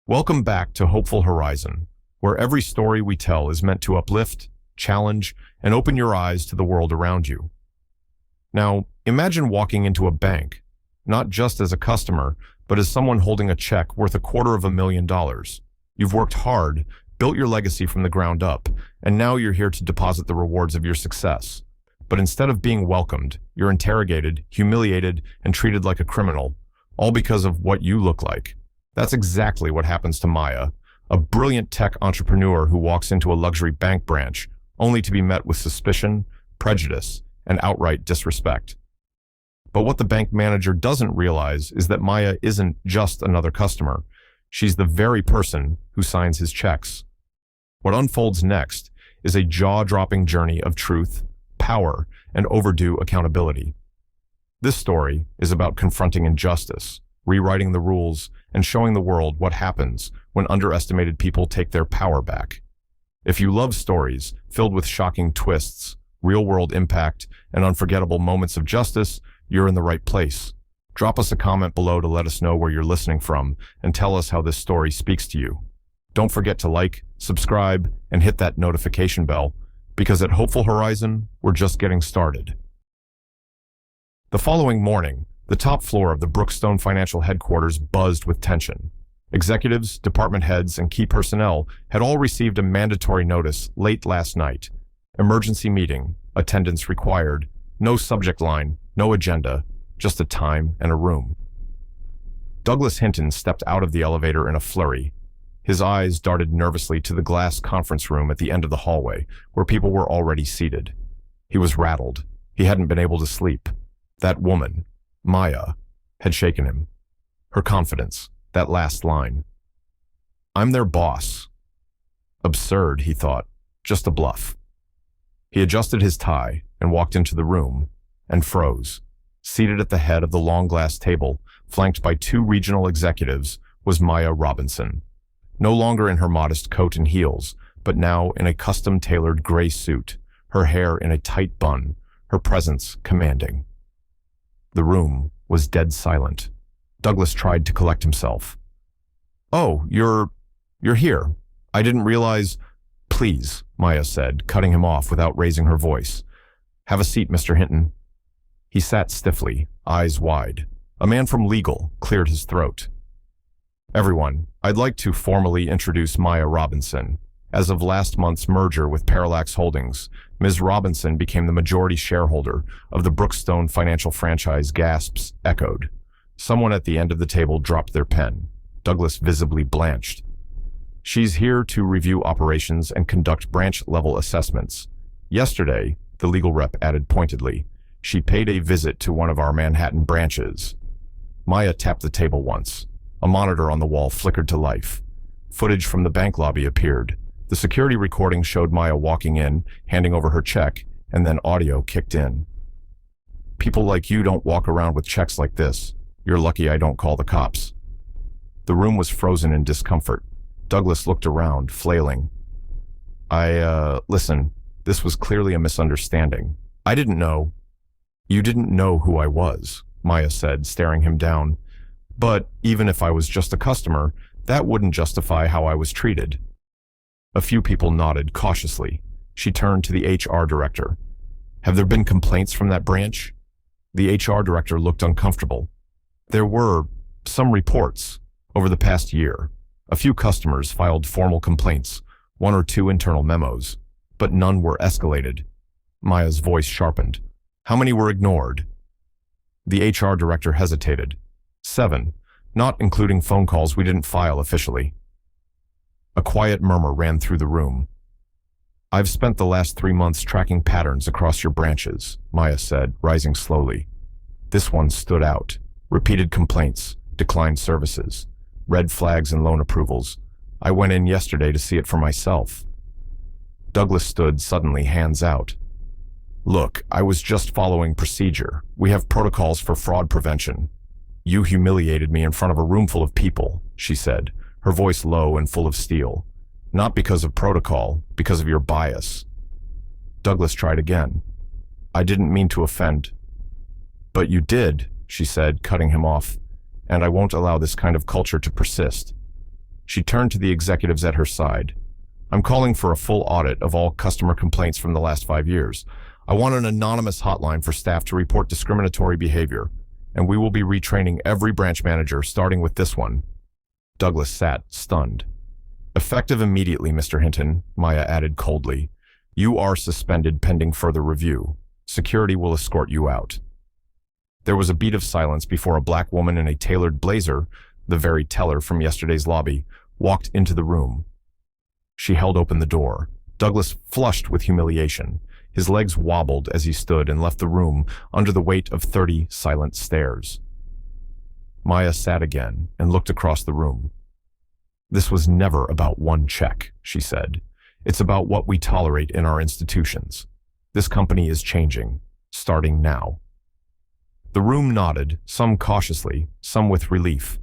Welcome back to Hopeful Horizon, where every story we tell is meant to uplift, challenge, and open your eyes to the world around you. Now, imagine walking into a bank, not just as a customer, but as someone holding a check worth $250,000. You've worked hard, built your legacy from the ground up, and now you're here to deposit the rewards of your success. But instead of being welcomed, you're interrogated, humiliated, and treated like a criminal, all because of what you look like. That's exactly what happens to Maya, a brilliant tech entrepreneur who walks into a luxury bank branch only to be met with suspicion, prejudice, and outright disrespect. But what the bank manager doesn't realize is that Maya isn't just another customer. She's the very person who signs his checks. What unfolds next is a jaw-dropping journey of truth, power, and overdue accountability. This story is about confronting injustice, rewriting the rules, and showing the world what happens when underestimated people take their power back. If you love stories filled with shocking twists, real-world impact, and unforgettable moments of justice, you're in the right place. Drop us a comment below to let us know where you're listening from and tell us how this story speaks to you. Don't forget to like, subscribe, and hit that notification bell, because at Hopeful Horizon, we're just getting started. The following morning, the top floor of the Brookstone Financial headquarters buzzed with tension. Executives, department heads, and key personnel had all received a mandatory notice late last night. Emergency meeting, attendance required, no subject line, no agenda, just a time and a room. Douglas Hinton stepped out of the elevator in a flurry. His eyes darted nervously to the glass conference room at the end of the hallway, where people were already seated. He was rattled. He hadn't been able to sleep. That woman, Maya, had shaken him. Her confidence, that last line. "I'm their boss." Absurd, he thought. Just a bluff. He adjusted his tie and walked into the room and froze. Seated at the head of the long glass table, flanked by two regional executives, was Maya Robinson. No longer in her modest coat and heels, but now in a custom-tailored gray suit, her hair in a tight bun, her presence commanding. The room was dead silent. Douglas tried to collect himself. "Oh, you're here. I didn't realize—" "Please," Maya said, cutting him off without raising her voice. "Have a seat, Mr. Hinton." He sat stiffly, eyes wide. A man from legal cleared his throat. "Everyone, I'd like to formally introduce Maya Robinson. As of last month's merger with Parallax Holdings, Ms. Robinson became the majority shareholder of the Brookstone Financial franchise." Gasps echoed. Someone at the end of the table dropped their pen. Douglas visibly blanched. "She's here to review operations and conduct branch-level assessments. Yesterday," the legal rep added pointedly, "she paid a visit to one of our Manhattan branches." Maya tapped the table once. A monitor on the wall flickered to life. Footage from the bank lobby appeared. The security recording showed Maya walking in, handing over her check, and then audio kicked in. "People like you don't walk around with checks like this. You're lucky I don't call the cops." The room was frozen in discomfort. Douglas looked around, flailing. Listen, this was clearly a misunderstanding. I didn't know." "You didn't know who I was," Maya said, staring him down. "But even if I was just a customer, that wouldn't justify how I was treated." A few people nodded cautiously. She turned to the HR director. "Have there been complaints from that branch?" The HR director looked uncomfortable. "There were some reports over the past year. A few customers filed formal complaints, one or two internal memos, but none were escalated." Maya's voice sharpened. "How many were ignored?" The HR director hesitated. 7, not including phone calls we didn't file officially." A quiet murmur ran through the room. "I've spent the last 3 months tracking patterns across your branches," Maya said, rising slowly. This one stood out. Repeated complaints, declined services, red flags and loan approvals. I went in yesterday to see it for myself." Douglas stood suddenly, hands out. "Look, I was just following procedure. We have protocols for fraud prevention." "You humiliated me in front of a room full of people," she said, her voice low and full of steel. "Not because of protocol, because of your bias." Douglas tried again. "I didn't mean to offend." "But you did," she said, cutting him off, "and I won't allow this kind of culture to persist." She turned to the executives at her side. I'm calling for a full audit of all customer complaints from the last 5 years. I want an anonymous hotline for staff to report discriminatory behavior, and we will be retraining every branch manager, starting with this one. Douglas sat, stunned. Effective immediately, Mr. Hinton, Maya added coldly. You are suspended pending further review. Security will escort you out. There was a beat of silence before a black woman in a tailored blazer, the very teller from yesterday's lobby, walked into the room. She held open the door. Douglas flushed with humiliation. His legs wobbled as he stood and left the room under the weight of 30 silent stares. Maya sat again and looked across the room. This was never about one check, she said. It's about what we tolerate in our institutions. This company is changing, starting now. The room nodded, some cautiously, some with relief.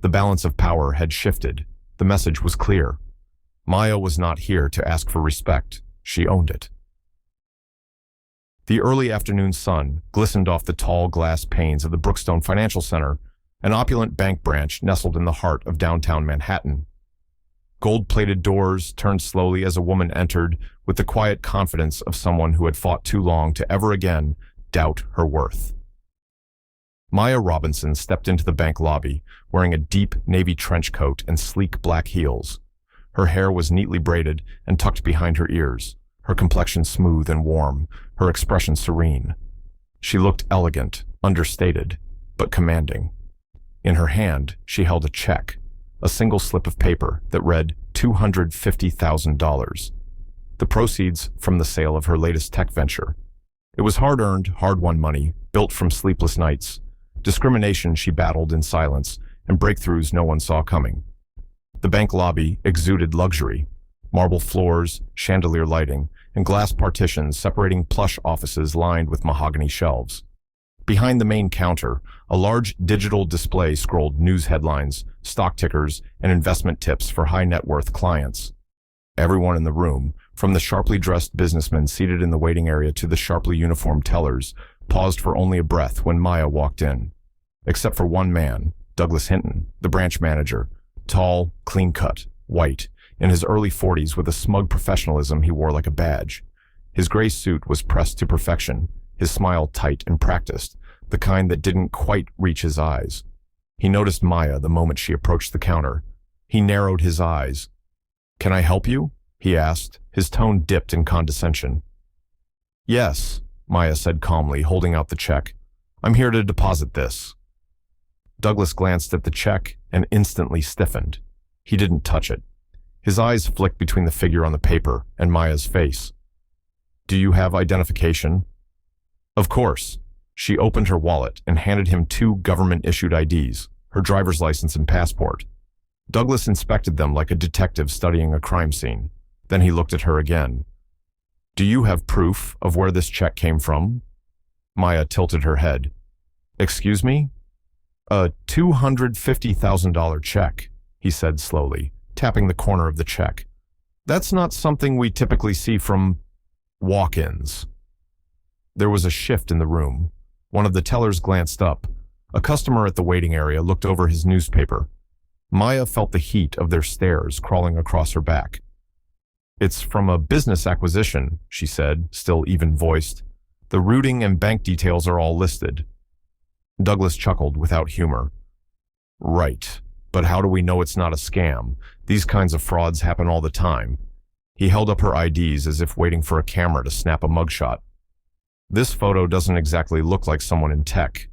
The balance of power had shifted. The message was clear. Maya was not here to ask for respect. She owned it. The early afternoon sun glistened off the tall glass panes of the Brookstone Financial Center, an opulent bank branch nestled in the heart of downtown Manhattan. Gold-plated doors turned slowly as a woman entered with the quiet confidence of someone who had fought too long to ever again doubt her worth. Maya Robinson stepped into the bank lobby, wearing a deep navy trench coat and sleek black heels. Her hair was neatly braided and tucked behind her ears, her complexion smooth and warm, her expression serene. She looked elegant, understated, but commanding. In her hand, she held a check, a single slip of paper that read $250,000. The proceeds from the sale of her latest tech venture. It was hard-earned, hard-won money, built from sleepless nights, discrimination she battled in silence, and breakthroughs no one saw coming. The bank lobby exuded luxury, marble floors, chandelier lighting, and glass partitions separating plush offices lined with mahogany shelves. Behind the main counter, a large digital display scrolled news headlines, stock tickers, and investment tips for high-net-worth clients. Everyone in the room, from the sharply dressed businessmen seated in the waiting area to the sharply uniformed tellers, paused for only a breath when Maya walked in. Except for one man, Douglas Hinton, the branch manager, tall, clean-cut, white, in his early 40s with a smug professionalism he wore like a badge. His gray suit was pressed to perfection, his smile tight and practiced, the kind that didn't quite reach his eyes. He noticed Maya the moment she approached the counter. He narrowed his eyes. "Can I help you?" he asked, his tone dipped in condescension. "Yes," Maya said calmly, holding out the check. "I'm here to deposit this." Douglas glanced at the check and instantly stiffened. He didn't touch it. His eyes flicked between the figure on the paper and Maya's face. "Do you have identification?" "Of course." She opened her wallet and handed him 2 government-issued IDs, her driver's license and passport. Douglas inspected them like a detective studying a crime scene. Then he looked at her again. "Do you have proof of where this check came from?" Maya tilted her head. "Excuse me?" "A $250,000 check," he said slowly, tapping the corner of the check. "That's not something we typically see from walk-ins." There was a shift in the room. One of the tellers glanced up. A customer at the waiting area looked over his newspaper. Maya felt the heat of their stares crawling across her back. "It's from a business acquisition," she said, still even-voiced. "The routing and bank details are all listed." Douglas chuckled without humor. "Right, but how do we know it's not a scam? These kinds of frauds happen all the time." He held up her IDs as if waiting for a camera to snap a mugshot. "This photo doesn't exactly look like someone in tech.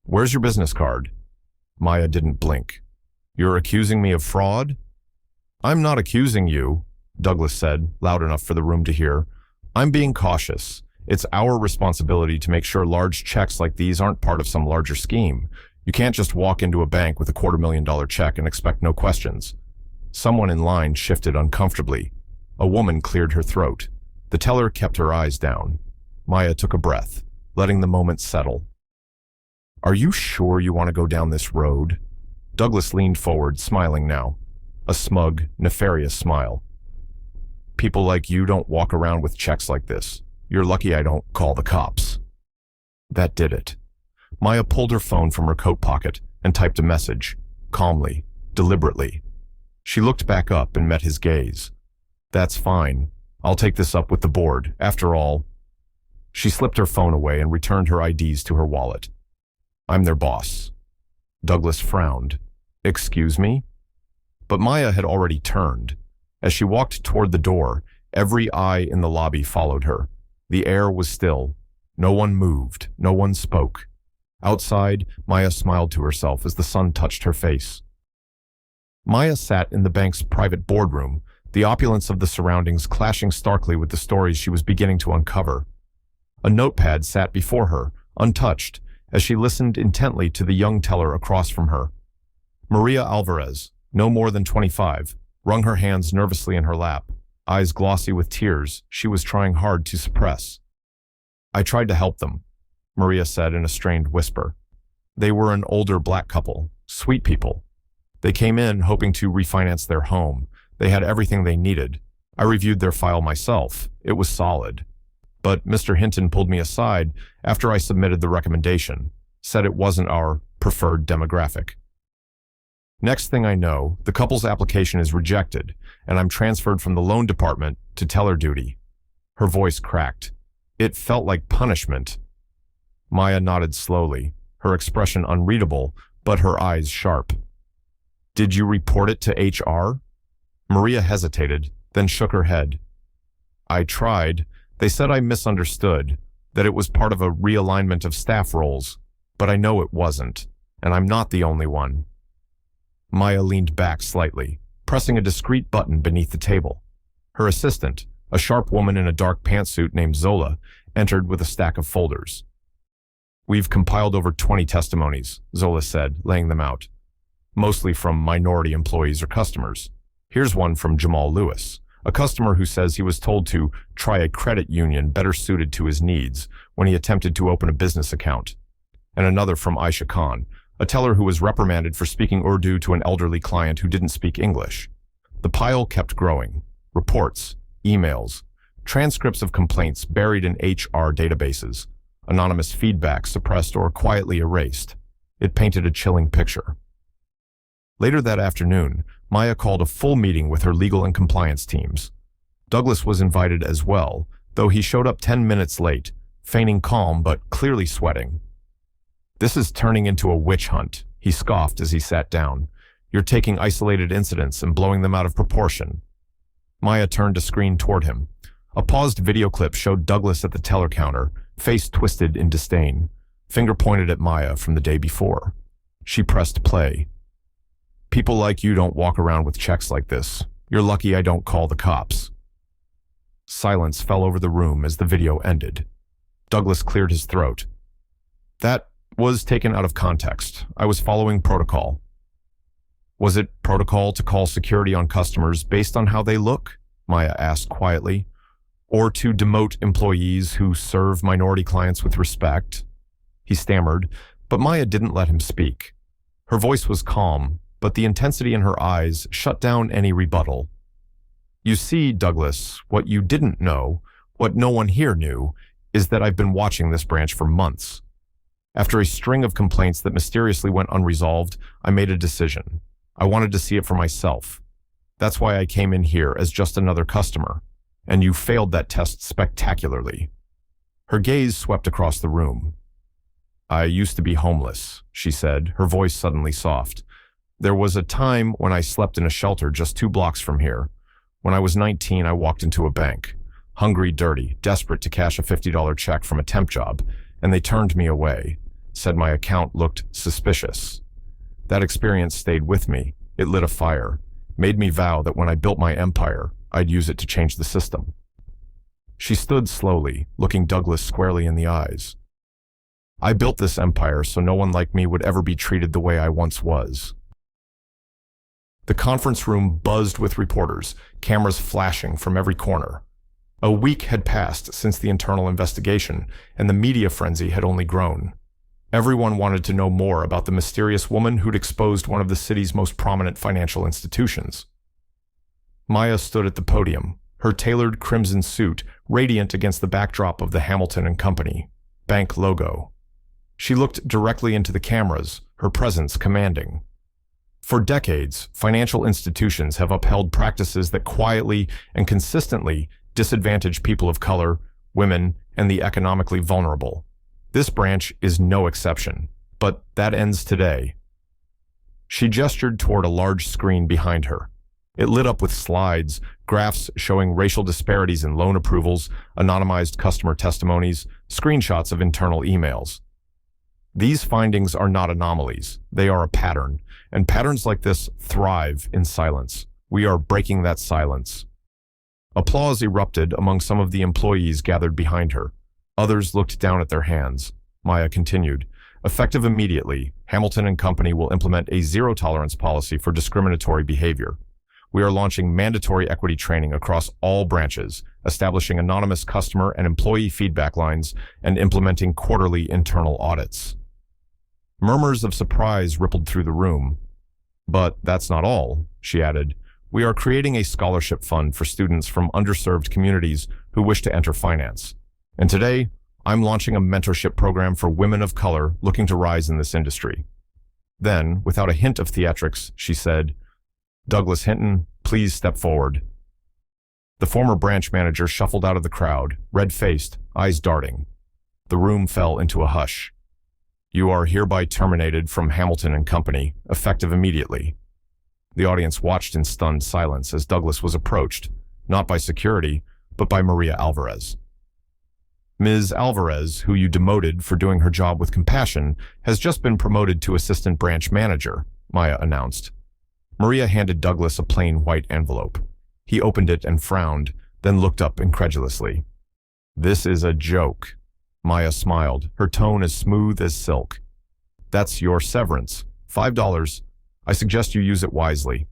Where's your business card?" Maya didn't blink. "You're accusing me of fraud?" "I'm not accusing you," Douglas said, loud enough for the room to hear. "I'm being cautious. It's our responsibility to make sure large checks like these aren't part of some larger scheme. You can't just walk into a bank with a $250,000 check and expect no questions." Someone in line shifted uncomfortably. A woman cleared her throat. The teller kept her eyes down. Maya took a breath, letting the moment settle. "Are you sure you want to go down this road?" Douglas leaned forward, smiling now. A smug, nefarious smile. "People like you don't walk around with checks like this. You're lucky I don't call the cops." That did it. Maya pulled her phone from her coat pocket and typed a message, calmly, deliberately. She looked back up and met his gaze. That's fine. I'll take this up with the board. After all, she slipped her phone away and returned her IDs to her wallet. I'm their boss. Douglas frowned. Excuse me? But Maya had already turned. As she walked toward the door, every eye in the lobby followed her. The air was still. No one moved. No one spoke. Outside, Maya smiled to herself as the sun touched her face. Maya sat in the bank's private boardroom, the opulence of the surroundings clashing starkly with the stories she was beginning to uncover. A notepad sat before her, untouched, as she listened intently to the young teller across from her. Maria Alvarez, no more than 25, wrung her hands nervously in her lap, eyes glossy with tears she was trying hard to suppress. I tried to help them, Maria said in a strained whisper. They were an older black couple, sweet people. They came in hoping to refinance their home. They had everything they needed. I reviewed their file myself. It was solid. But Mr. Hinton pulled me aside after I submitted the recommendation, said it wasn't our preferred demographic. Next thing I know, the couple's application is rejected, and I'm transferred from the loan department to teller duty. Her voice cracked. It felt like punishment. Maya nodded slowly, her expression unreadable, but her eyes sharp. Did you report it to HR? Maria hesitated, then shook her head. I tried. They said I misunderstood, that it was part of a realignment of staff roles, but I know it wasn't, and I'm not the only one. Maya leaned back slightly, pressing a discreet button beneath the table. Her assistant, a sharp woman in a dark pantsuit named Zola, entered with a stack of folders. We've compiled over 20 testimonies, Zola said, laying them out, mostly from minority employees or customers. Here's one from Jamal Lewis, a customer who says he was told to try a credit union better suited to his needs when he attempted to open a business account. And another from Aisha Khan, a teller who was reprimanded for speaking Urdu to an elderly client who didn't speak English. The pile kept growing. Reports, emails, transcripts of complaints buried in HR databases, anonymous feedback suppressed or quietly erased. It painted a chilling picture. Later that afternoon, Maya called a full meeting with her legal and compliance teams. Douglas was invited as well, though he showed up 10 minutes late, feigning calm but clearly sweating. This is turning into a witch hunt, he scoffed as he sat down. You're taking isolated incidents and blowing them out of proportion. Maya turned a screen toward him. A paused video clip showed Douglas at the teller counter, face twisted in disdain, finger pointed at Maya from the day before. She pressed play. People like you don't walk around with checks like this. You're lucky I don't call the cops. Silence fell over the room as the video ended. Douglas cleared his throat. That was taken out of context. I was following protocol. Was it protocol to call security on customers based on how they look? Maya asked quietly. Or to demote employees who serve minority clients with respect? He stammered, but Maya didn't let him speak. Her voice was calm, but the intensity in her eyes shut down any rebuttal. You see, Douglas, what you didn't know, what no one here knew, is that I've been watching this branch for months. After a string of complaints that mysteriously went unresolved, I made a decision. I wanted to see it for myself. That's why I came in here as just another customer, and you failed that test spectacularly. Her gaze swept across the room. I used to be homeless, she said, her voice suddenly soft. There was a time when I slept in a shelter just 2 blocks from here. When I was 19, I walked into a bank, hungry, dirty, desperate to cash a $50 check from a temp job, and they turned me away, said my account looked suspicious. That experience stayed with me. It lit a fire, made me vow that when I built my empire, I'd use it to change the system. She stood slowly, looking Douglas squarely in the eyes. I built this empire so no one like me would ever be treated the way I once was. The conference room buzzed with reporters, cameras flashing from every corner. A week had passed since the internal investigation, and the media frenzy had only grown. Everyone wanted to know more about the mysterious woman who'd exposed one of the city's most prominent financial institutions. Maya stood at the podium, her tailored crimson suit radiant against the backdrop of the Hamilton and Company bank logo. She looked directly into the cameras, her presence commanding. For decades, financial institutions have upheld practices that quietly and consistently disadvantage people of color, women, and the economically vulnerable. This branch is no exception, but that ends today. She gestured toward a large screen behind her. It lit up with slides, graphs showing racial disparities in loan approvals, anonymized customer testimonies, screenshots of internal emails. These findings are not anomalies. They are a pattern, and patterns like this thrive in silence. We are breaking that silence. Applause erupted among some of the employees gathered behind her. Others looked down at their hands. Maya continued, "Effective immediately, Hamilton and Company will implement a zero-tolerance policy for discriminatory behavior. We are launching mandatory equity training across all branches, establishing anonymous customer and employee feedback lines, and implementing quarterly internal audits." Murmurs of surprise rippled through the room. "But that's not all," she added. "We are creating a scholarship fund for students from underserved communities who wish to enter finance. And today, I'm launching a mentorship program for women of color looking to rise in this industry." Then, without a hint of theatrics, she said, "Douglas Hinton, please step forward." The former branch manager shuffled out of the crowd, red-faced, eyes darting. The room fell into a hush. "You are hereby terminated from Hamilton and Company, effective immediately." The audience watched in stunned silence as Douglas was approached, not by security, but by Maria Alvarez. "Ms. Alvarez, who you demoted for doing her job with compassion, has just been promoted to assistant branch manager," Maya announced. Maria handed Douglas a plain white envelope. He opened it and frowned, then looked up incredulously. "This is a joke." Maya smiled, her tone as smooth as silk. "That's your severance, $5. I suggest you use it wisely."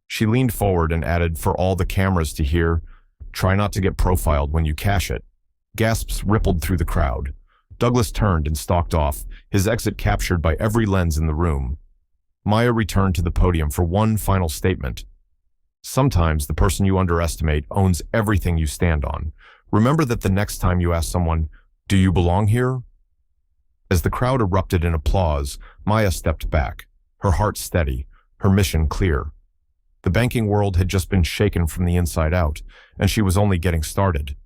She leaned forward and added, for all the cameras to hear, "Try not to get profiled when you cash it." Gasps rippled through the crowd. Douglas turned and stalked off, his exit captured by every lens in the room. Maya returned to the podium for one final statement. "Sometimes the person you underestimate owns everything you stand on. Remember that the next time you ask someone, 'Do you belong here?'" As the crowd erupted in applause, Maya stepped back, her heart steady, her mission clear. The banking world had just been shaken from the inside out, and she was only getting started.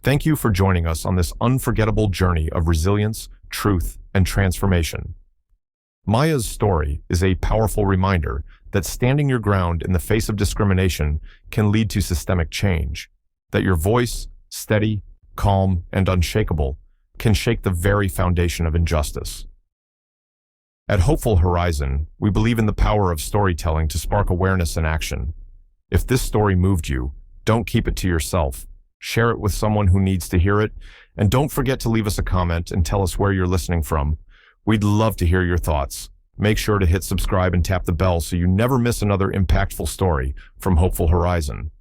Thank you for joining us on this unforgettable journey of resilience, truth, and transformation. Maya's story is a powerful reminder that standing your ground in the face of discrimination can lead to systemic change, that your voice, steady, calm, and unshakable, can shake the very foundation of injustice. At Hopeful Horizon, we believe in the power of storytelling to spark awareness and action. If this story moved you, don't keep it to yourself. Share it with someone who needs to hear it, and don't forget to leave us a comment and tell us where you're listening from. We'd love to hear your thoughts. Make sure to hit subscribe and tap the bell so you never miss another impactful story from Hopeful Horizon.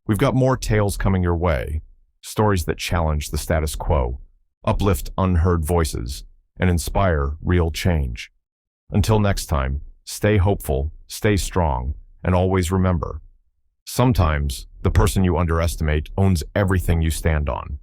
We've got more tales coming your way, stories that challenge the status quo, uplift unheard voices, and inspire real change. Until next time, stay hopeful, stay strong, and always remember, sometimes the person you underestimate owns everything you stand on.